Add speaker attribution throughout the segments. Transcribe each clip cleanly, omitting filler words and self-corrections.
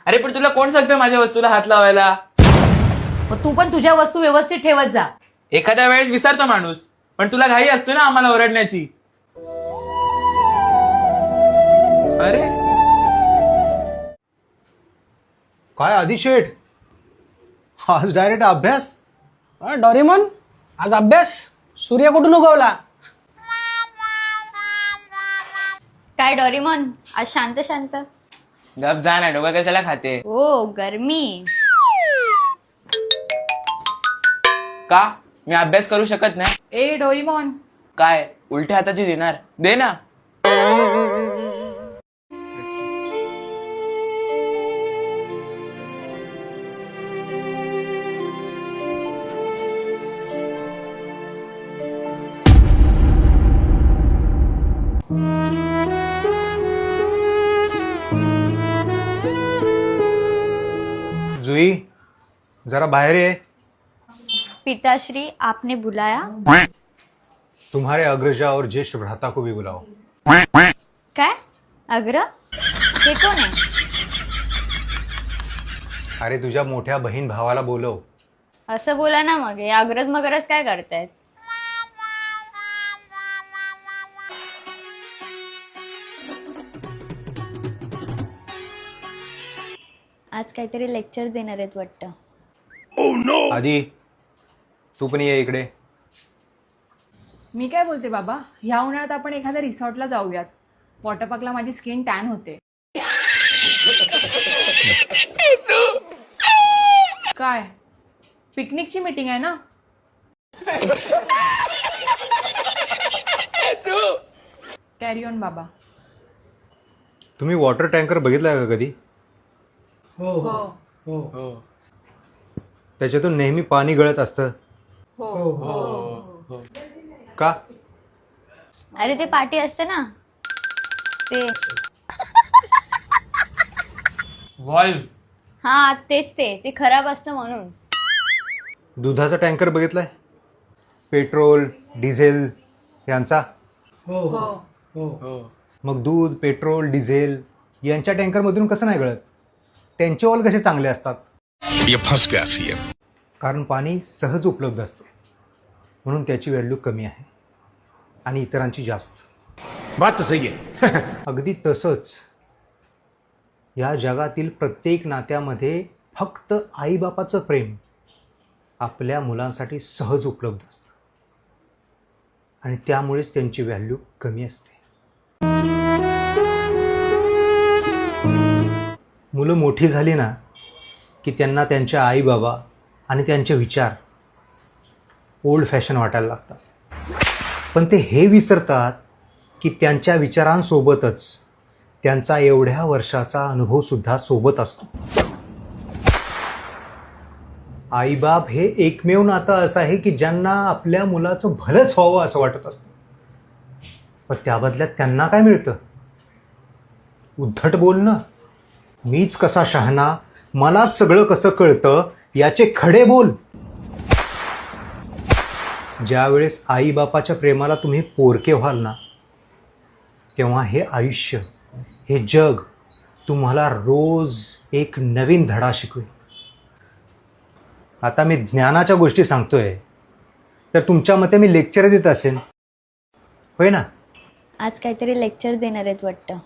Speaker 1: अरे पण तुला कोण सांगतं माझ्या वस्तूला हात लावायला?
Speaker 2: मग तू पण तुझ्या वस्तू व्यवस्थित ठेवत जा.
Speaker 1: एखाद्या वेळेस विसरतो माणूस, पण तुला घाई असते ना आम्हाला ओरडण्याची. अरे
Speaker 3: काय आदिशेठ, आज डायरेक्ट अभ्यास?
Speaker 4: डोरेमॉन आज अभ्यास? सूर्य कुठून उगवला?
Speaker 5: काय डोरेमॉन आज शांत शांत?
Speaker 1: गप जा ना, डोका कशाला खाते?
Speaker 5: ओ गरमी.
Speaker 1: का मी अभ्यास करू शकत नाही?
Speaker 2: ए डोरीमॉन,
Speaker 1: काय उलट्या हाताची देणार? दे ना.
Speaker 3: जुई, जरा बाहेर ये.
Speaker 5: पिताश्री आपने बुलाया?
Speaker 3: तुम्हारे अग्रजा और ज्येष्ठ भ्राता को भी बुलाओ.
Speaker 5: काय अग्र? हे कोण आहे?
Speaker 3: अरे तुझ्या मोठ्या बहीण भावाला बोलव.
Speaker 5: असं बोला ना मग. हे अग्रज मगरज काय करतायत? आज काहीतरी लेक्चर देणार आहेत वाटतं.
Speaker 3: आधी तू पण ये इकडे.
Speaker 2: मी काय बोलते बाबा, ह्या उन्हाळ्यात आपण एखाद्या रिसॉर्टला जाऊयात. वॉटर पार्कला माझी स्किन टॅन होते. काय पिकनिकची मीटिंग आहे ना? कॅरी ऑन बाबा.
Speaker 3: तुम्ही वॉटर टँकर बघितलाय का कधी?
Speaker 2: हो.
Speaker 3: त्याच्यातून नेहमी पाणी गळत असतं. का?
Speaker 5: अरे ते पाटी असते ना ते.
Speaker 1: व्हॉल्व.
Speaker 5: हा तेच ते खराब असतं म्हणून.
Speaker 3: दुधाचा टँकर बघितलाय? पेट्रोल डिझेल यांचा. मग दूध पेट्रोल डिझेल यांच्या टँकरमधून कसं नाही गळत? त्यांचे ऑल कसे चांगले असतात? कारण पाणी सहज उपलब्ध असते म्हणून त्याची व्हॅल्यू कमी आहे आणि इतरांची जास्त.
Speaker 6: बात तो सही है.
Speaker 3: अगदी तसंच या जगातील प्रत्येक नात्यामध्ये फक्त आईबापाचं प्रेम आपल्या मुलांसाठी सहज उपलब्ध असतं आणि त्यामुळेच त्यांची व्हॅल्यू कमी असते. मुलं मोठी झाली ना की त्यांना त्यांच्या आई बाबा आणि त्यांचे विचार ओल्ड फॅशन वाटायला लागतात. पण ते हे विसरतात की त्यांच्या विचारांसोबतच त्यांचा एवढ्या वर्षाचा अनुभवसुद्धा सोबत असतो. आईबाप हे एकमेव नातं असं आहे की ज्यांना आपल्या मुलाचं भलंच व्हावं असं वाटत असतं. पण त्या बदल्यात त्यांना काय मिळतं? उद्धट बोलणं, मीच कसा शहाणा, मलाच सगळं कसं कळतं याचे खडे बोल. ज्यावेळेस आईबापाच्या प्रेमाला तुम्ही पोरके व्हाल ना तेव्हा हे आयुष्य हे जग तुम्हाला रोज एक नवीन धडा शिकवेल. आता मी ज्ञानाच्या गोष्टी सांगतोय तर तुमच्या मते मी लेक्चर देत असेन, होय ना?
Speaker 5: आज काहीतरी लेक्चर देणार आहेत वाटतं.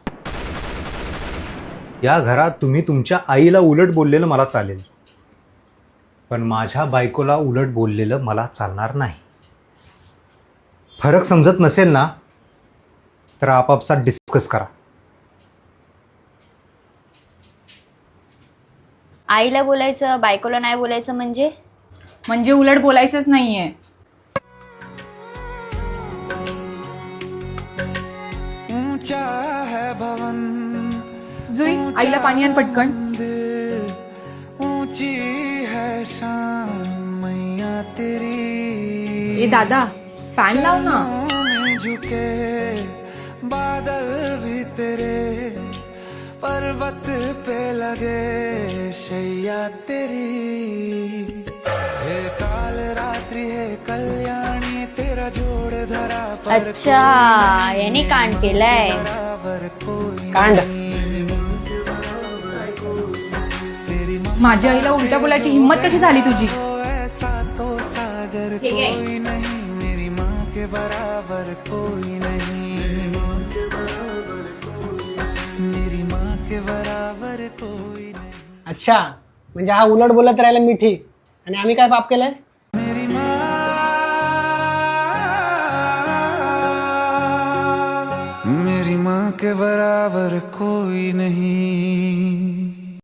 Speaker 3: या घरात तुम्ही तुमच्या आईला उलट बोललेलं मला चालेल, पण माझ्या बायकोला उलट बोललेलं मला चालणार नाही. फरक समजत नसेल ना तर आपापसात डिस्कस करा.
Speaker 5: आईला बोलायचं बायकोला नाही बोलायचं म्हणजे
Speaker 2: उलट बोलायचंच नाहीये. जुई, आईला पाणी आण पटकन. ए दादा, फॅन लाव ना.
Speaker 7: बादल भी तेरे पर्वत पे लगे शैया तेरी. हे काल रात्री हे कल्याणी तेरा जोड़ धरा पर
Speaker 5: अच्छा याने कांड केलाय.
Speaker 7: बराबर कोई
Speaker 4: कांड.
Speaker 2: माझ्या आईला उलट्या बोलायची हिंमत कशी झाली तुझी?
Speaker 7: ऐसा तो सागर कोई नहीं, मेरी माँ के बराबर कोई नहीं, मेरी माँ के बराबर कोई नहीं।
Speaker 4: अच्छा, म्हणजे हा उलट बोलत राहिला मिठी, आणि आम्ही काय पाप केलंय?
Speaker 7: मेरी माँ के बराबर कोई नहीं।